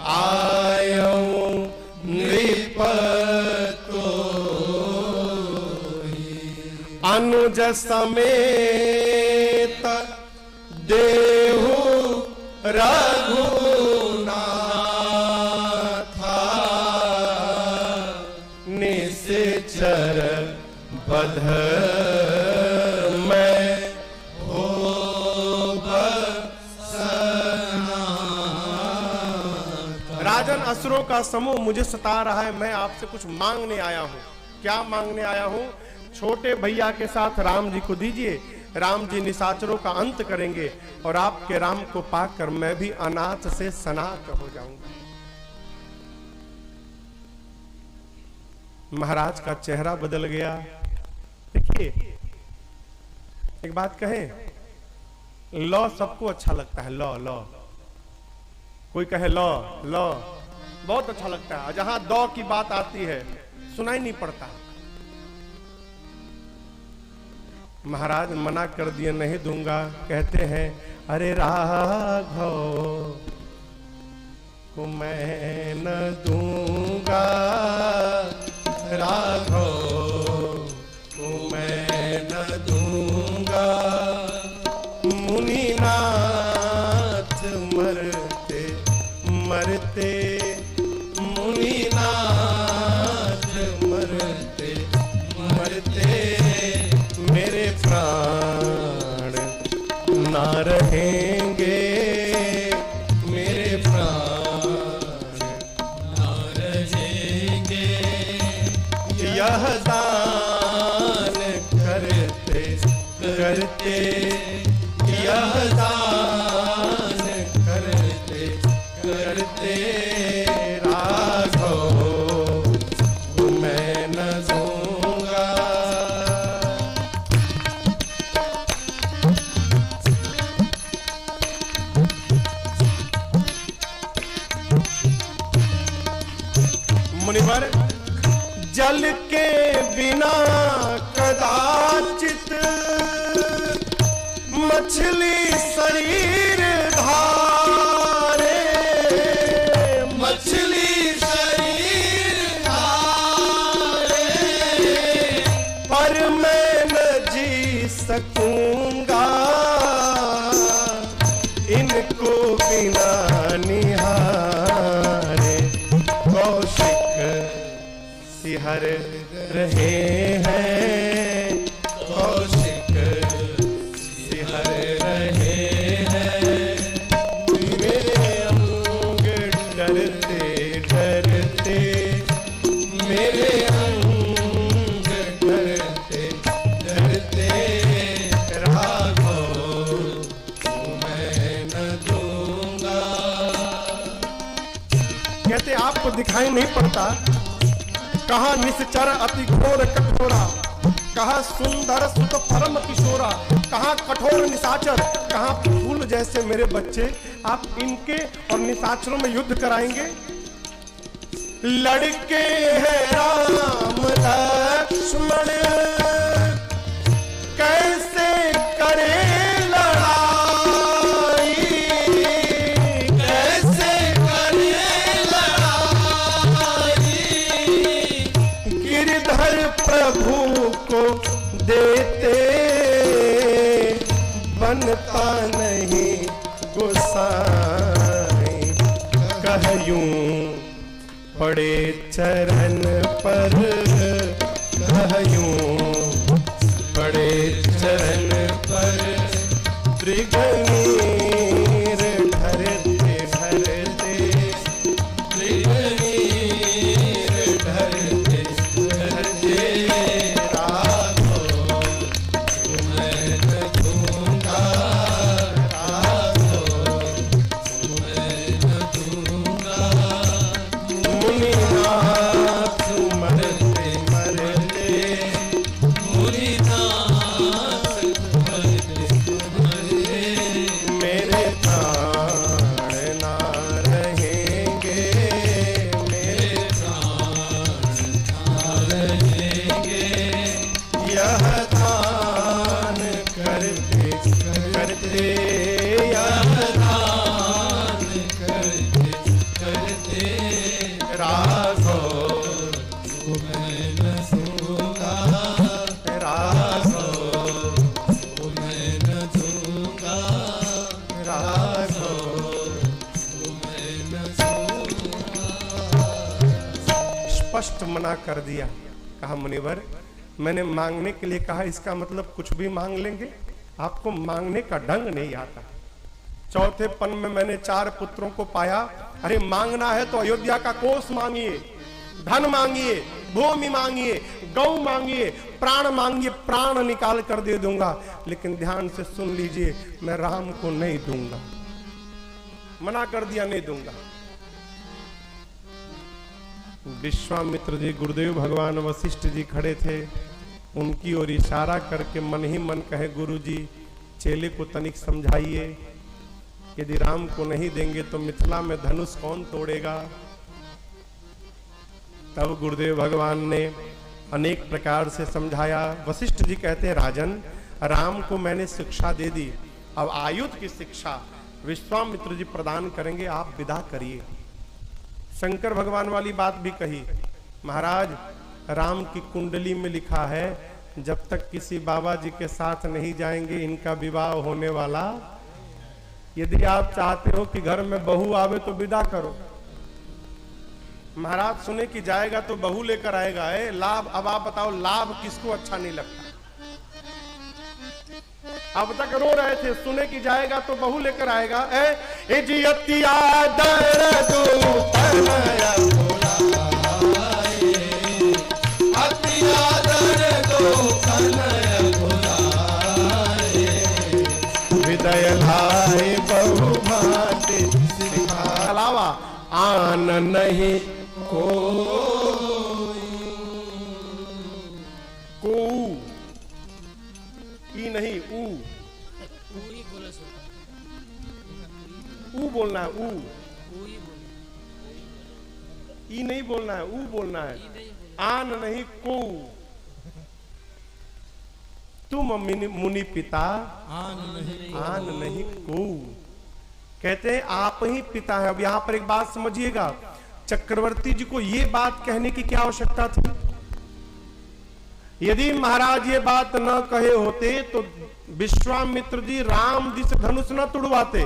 आयऊं नृप अनुज समेत देहु रघुनाथा, निश्चर बध मैं राजन असुरों का समूह मुझे सता रहा है, मैं आपसे कुछ मांगने आया हूं। क्या मांगने आया हूं? छोटे भैया के साथ राम जी को दीजिए, राम जी निशाचरों का अंत करेंगे और आपके राम को पाकर मैं भी अनाथ से सनाथ हो जाऊंगा। महाराज का चेहरा बदल गया। देखिए एक बात कहें, लॉ सबको अच्छा लगता है, लॉ लॉ कोई कहे लॉ लॉ बहुत अच्छा लगता है, जहां दौ की बात आती है सुनाई नहीं पड़ता। महाराज मना कर दिए, नहीं दूंगा। कहते हैं अरे राघव को मैं न दूंगा, राघव को मैं न दूंगा, मुनिनाथ मरते मरते, मुनिनाथ मरते मरते मेरे प्राण ना रहेंगे, मेरे प्राण ना रहेंगे। यह दान करते करते, यह दान करते करते राघव मैं न दूंगा। मुनिवर जल के बिना कदाचित मछली शरीर धारे, मछली शरीर धारे, पर मैं न जी सकूंगा इनको बिना निहारे। कौशिक सिहर रहे हैं, कौशिक सिहर रहे हैं, मेरे अंग डरते डरते, मेरे अंग डरते डरते राघव मैं न दूंगा। कहते आपको दिखाई नहीं पड़ता, कहा निश्चर अति घोर कठोरा, कहा सुंदर सुत परम किशोरा, कहा कठोर निशाचर, कहा फूल जैसे मेरे बच्चे। आप इनके और निशाचरों में युद्ध कराएंगे? लड़के हैं राम लक्ष्मण कैसे करे लड़ाई, कैसे करे लड़ाई, गिरधर प्रभु को देते बनता नहीं गोसाई। कहयूं पड़े चरण पर, कहयूं पड़े चरण पर, मृगनीर ढरते ढरते, मृगनीर ढरते ढरते राघव मैं न दूंगा, राघव मैं न दूंगा। रासो मैं न दूंगा, रासो मैं न दूंगा, रासो। मैं न दूंगा। स्पष्ट मना कर दिया। कहा मुनिवर मैंने मांगने के लिए कहा, इसका मतलब कुछ भी मांग लेंगे? आपको मांगने का ढंग नहीं आता। चौथे पन में मैंने 4 पुत्रों को पाया। अरे मांगना है तो अयोध्या का कोष मांगिए, धन मांगिए, भूमि मांगिए, गौ मांगिए, प्राण मांगिए, प्राण निकाल कर दे दूंगा। लेकिन ध्यान से सुन लीजिए, मैं राम को नहीं दूंगा। मना कर दिया, नहीं दूंगा। विश्वामित्र जी, गुरुदेव भगवान वशिष्ठ जी खड़े थे, उनकी ओर इशारा करके मन ही मन कहे, गुरु जी चेले को तनिक समझाइए, यदि राम को नहीं देंगे तो मिथिला में धनुष कौन तोड़ेगा। तब गुरुदेव भगवान ने अनेक प्रकार से समझाया। वशिष्ठ जी कहते हैं, राजन राम को मैंने शिक्षा दे दी, अब आयुध की शिक्षा विश्वामित्र जी प्रदान करेंगे, आप विदा करिए। शंकर भगवान वाली बात भी कही, महाराज राम की कुंडली में लिखा है, जब तक किसी बाबा जी के साथ नहीं जाएंगे इनका विवाह होने वाला। यदि आप चाहते हो कि घर में बहू आवे तो विदा करो। महाराज सुने कि जाएगा तो बहू लेकर आएगा है लाभ। अब आप बताओ लाभ किसको अच्छा नहीं लगता? अब तक रो रहे थे, सुने कि जाएगा तो बहू लेकर आएगा। ए जी अतिया दर्द तनया बुलाए, अतिया दर्द तनया बुलाए, विदय लाए बहु भांति अलावा आन नहीं को ई नहीं ऊ बोलना है, ऊ ई नहीं बोलना है, ऊ बोलना है। आन नहीं को, तुम मुनि पिता आन नहीं को। कहते हैं आप ही पिता है। अब यहां पर एक बात समझिएगा, चक्रवर्ती जी को यह बात कहने की क्या आवश्यकता थी? यदि महाराज ये बात न कहे होते तो विश्वामित्र जी राम जी से धनुष न तुड़वाते।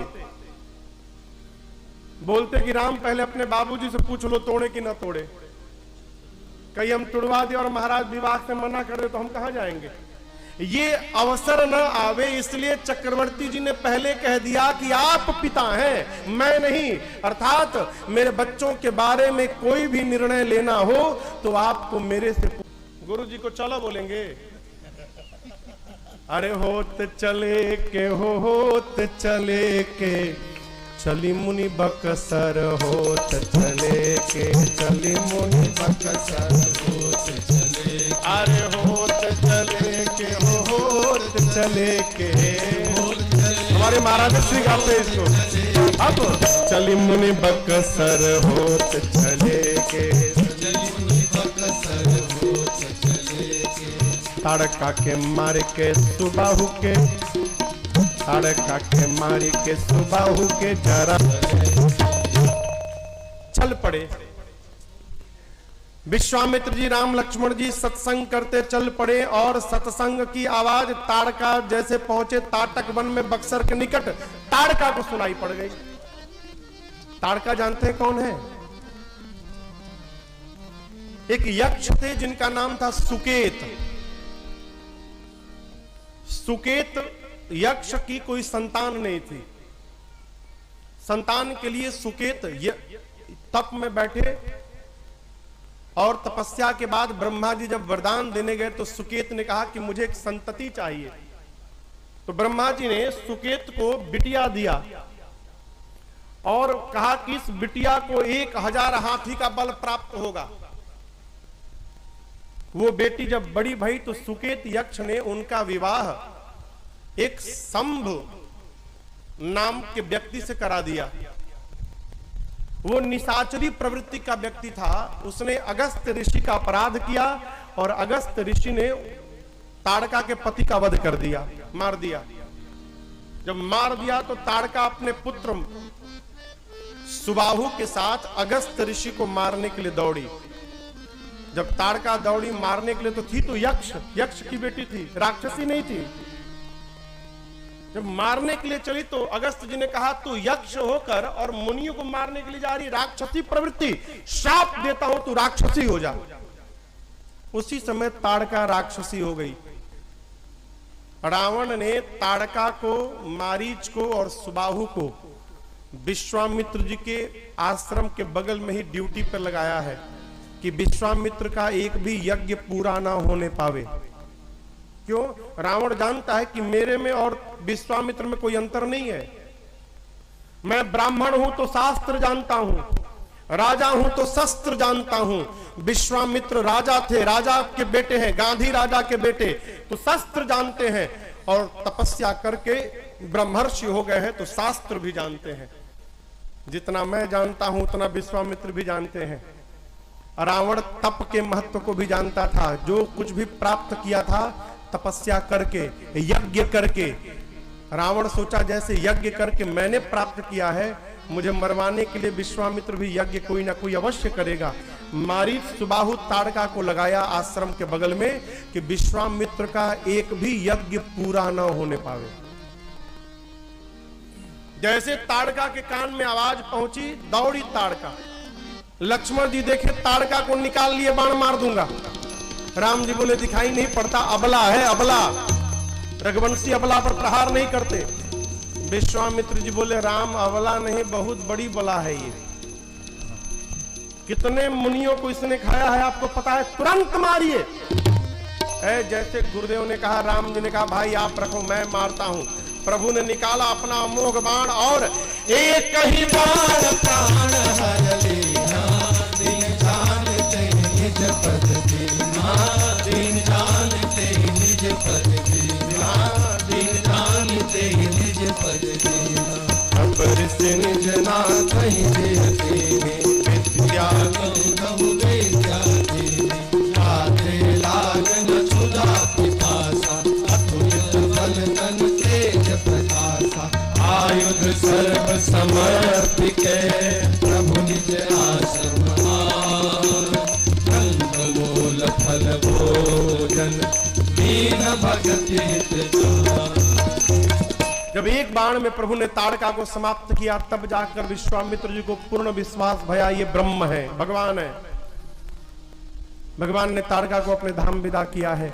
बोलते कि राम पहले अपने बाबूजी से पूछ लो तोड़े कि न तोड़े। कहीं हम तुड़वा दे और महाराज विवाह से मना कर दे तो हम कहां जाएंगे? ये अवसर न आवे, इसलिए चक्रवर्ती जी ने पहले कह दिया कि आप पिता हैं, मैं नहीं। अर्थात मेरे बच्चों के बारे में कोई भी निर्णय लेना हो तो आपको मेरे से। गुरु जी को चलो बोलेंगे, अरे होत चले के होत चले के चली मुनि बकसर, होत चले के चली मुनि बकसर, होत चले, अरे होत चले के होत चले के। हमारे महाराज श्री गाते इसको। अब चली मुनि बकसर होत चले के, ताड़का के मार के सुबाहु के, ताड़का के मारी के सुबाहु के जरा चल पड़े। विश्वामित्र जी राम लक्ष्मण जी सत्संग करते चल पड़े और सत्संग की आवाज ताड़का जैसे पहुंचे ताटक वन में बक्सर के निकट ताड़का को सुनाई पड़ गई। ताड़का जानते हैं कौन है? एक यक्ष थे जिनका नाम था सुकेत। सुकेत यक्ष की कोई संतान नहीं थी। संतान के लिए सुकेत तप में बैठे और तपस्या के बाद ब्रह्मा जी जब वरदान देने गए तो सुकेत ने कहा कि मुझे एक संतति चाहिए। तो ब्रह्मा जी ने सुकेत को बिटिया दिया और कहा कि इस बिटिया को 1000 हाथी का बल प्राप्त होगा। वो बेटी जब बड़ी भई तो सुकेत यक्ष ने उनका विवाह एक संभ नाम के व्यक्ति से करा दिया। वो निशाचरी प्रवृत्ति का व्यक्ति था। उसने अगस्त ऋषि का अपराध किया और अगस्त ऋषि ने ताड़का के पति का वध कर दिया, मार दिया। जब मार दिया तो ताड़का अपने पुत्र सुबाहु के साथ अगस्त ऋषि को मारने के लिए दौड़ी। जब ताड़का दौड़ी मारने के लिए तो थी तो यक्ष की बेटी थी, राक्षसी नहीं थी। जब मारने के लिए चली तो अगस्त जी ने कहा तू यक्ष होकर और मुनियों को मारने के लिए जा रही, राक्षसी प्रवृत्ति, श्राप देता हूं तू राक्षसी हो जा। उसी समय ताड़का राक्षसी हो गई। रावण ने ताड़का को, मारीच को और सुबाहु को विश्वामित्र जी के आश्रम के बगल में ही ड्यूटी पर लगाया है कि विश्वामित्र का एक भी यज्ञ पूरा ना होने पावे। क्यों? रावण जानता है कि मेरे में और विश्वामित्र में कोई अंतर नहीं है। मैं ब्राह्मण हूं तो शास्त्र जानता हूं, राजा हूं तो शस्त्र जानता हूं। विश्वामित्र राजा थे, राजा के बेटे हैं, गांधी राजा के बेटे, तो शस्त्र जानते हैं और तपस्या करके ब्रह्मर्षि हो गए हैं तो शास्त्र भी जानते हैं। जितना मैं जानता हूं उतना विश्वामित्र भी जानते हैं। रावण तप के महत्व को भी जानता था। जो कुछ भी प्राप्त किया था तपस्या करके, यज्ञ करके। रावण सोचा जैसे यज्ञ करके मैंने प्राप्त किया है, मुझे मरवाने के लिए विश्वामित्र भी यज्ञ कोई ना कोई अवश्य करेगा। मारीच सुबाहु ताड़का को लगाया आश्रम के बगल में कि विश्वामित्र का एक भी यज्ञ पूरा न होने पावे। जैसे ताड़का के कान में आवाज पहुंची, दौड़ी ताड़का। लक्ष्मण जी देखे ताड़का को निकाल लिए, बाण मार दूंगा। राम जी बोले दिखाई नहीं पड़ता, अबला है अबला, रघुवंशी अबला पर प्रहार नहीं करते। विश्वामित्र जी बोले राम अबला नहीं, बहुत बड़ी बला है ये। कितने मुनियों को इसने खाया है आपको पता है, तुरंत मारिए। जैसे गुरुदेव ने कहा, राम जी ने कहा भाई आप रखो मैं मारता हूं। प्रभु ने निकाला अपना अमोघ बाण और एक ही बाण प्राण हर लेना। दिन जानते निज पद दीना, दिन जानते निज पद दीना, दिन जानते निज पद दीना। अपर से निज ना कहीं देते विद्या कहु विद्या देने। लागे लागन छुदा पिपासा, अतुलित बल तन तेज प्रकाशा। आयुध सर्व समर्पिके, प्रभु निज आसन कंदमूल फल भोजन, दीन भगति हित। जब एक बाण में प्रभु ने ताड़का को समाप्त किया, तब जाकर विश्वामित्र जी को पूर्ण विश्वास भया ये ब्रह्म है, भगवान है। भगवान ने ताड़का को अपने धाम विदा किया है।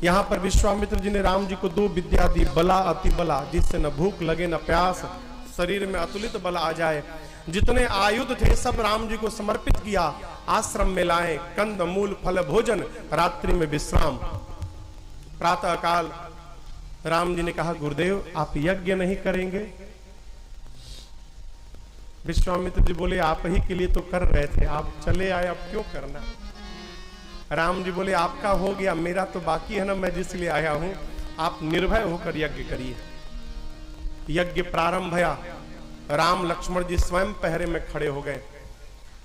यहां पर विश्वामित्र जी ने राम जी को 2 विद्या दी, बला अति बला, जिससे न भूख लगे न प्यास, शरीर में अतुलित बल आ जाए। जितने आयुध थे सब राम जी को समर्पित किया। आश्रम में लाए कंद मूल फल भोजन, रात्रि में विश्राम। प्रातः काल राम जी ने कहा गुरुदेव आप यज्ञ नहीं करेंगे? विश्वामित्र जी बोले आप ही के लिए तो कर रहे थे, आप चले आए, अब क्यों करना? राम जी बोले आपका हो गया, मेरा तो बाकी है ना, मैं जिसलिए आया हूं। आप निर्भय होकर यज्ञ करिए। यज्ञ प्रारंभ भया। राम लक्ष्मण जी स्वयं पहरे में खड़े हो गए।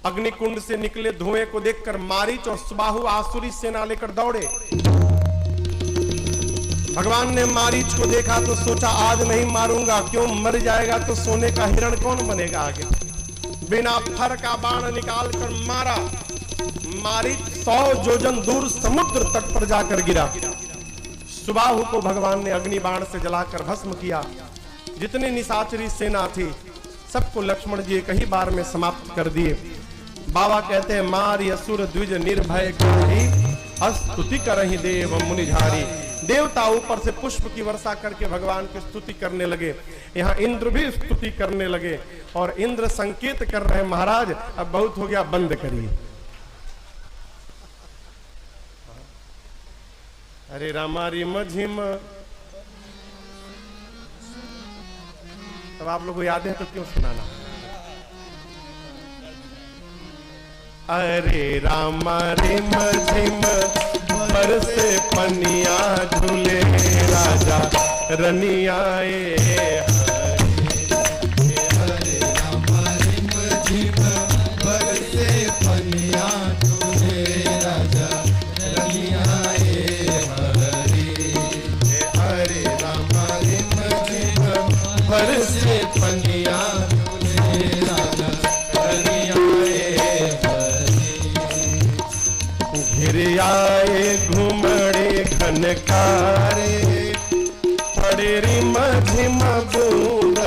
अग्निकुंड से निकले धुएं को देखकर मारीच और सुबाहु आसुरी सेना लेकर दौड़े। भगवान ने मारीच को देखा तो सोचा आज नहीं मारूंगा, क्यों, मर जाएगा तो सोने का हिरण कौन बनेगा आगे। बिना फर का बाण निकाल कर मारा। मारीच 100 योजन दूर समुद्र तट पर जाकर गिरा। सुबाहु को भगवान ने अग्नि बाण से जलाकर भस्म किया। जितनी निशाचरी सेना थी सबको लक्ष्मण जी एक ही बार में समाप्त कर दिए। बाबा कहते हैं मार असुर द्विज निर्भय करही, स्तुति करहि देव मुनिझारी। देवता ऊपर से पुष्प की वर्षा करके भगवान की स्तुति करने लगे। यहाँ इंद्र भी स्तुति करने लगे और इंद्र संकेत कर रहे महाराज अब बहुत हो गया, बंद करिए। अरे रामा रिम झिम, तब आप लोग को याद है तो क्यों सुनाना। अरे रामा रिम झिम बरसे पनिया, झूले राजा रनियाए। हरे रामा रिम झिम बरसे पनिया, झूले राजा रनियाए। हरे रामा रिम झिम बरसे पनिया, झूले राजा आए घुमड़े घनकारे, पड़े रिम झिम बूंद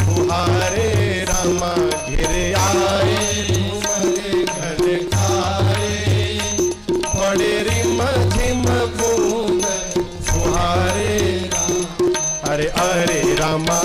फुहारे रामा घिर आए घुमड़े घनकारे, पड़े रिम झिम बूंद फुहारे। अरे अरे रामा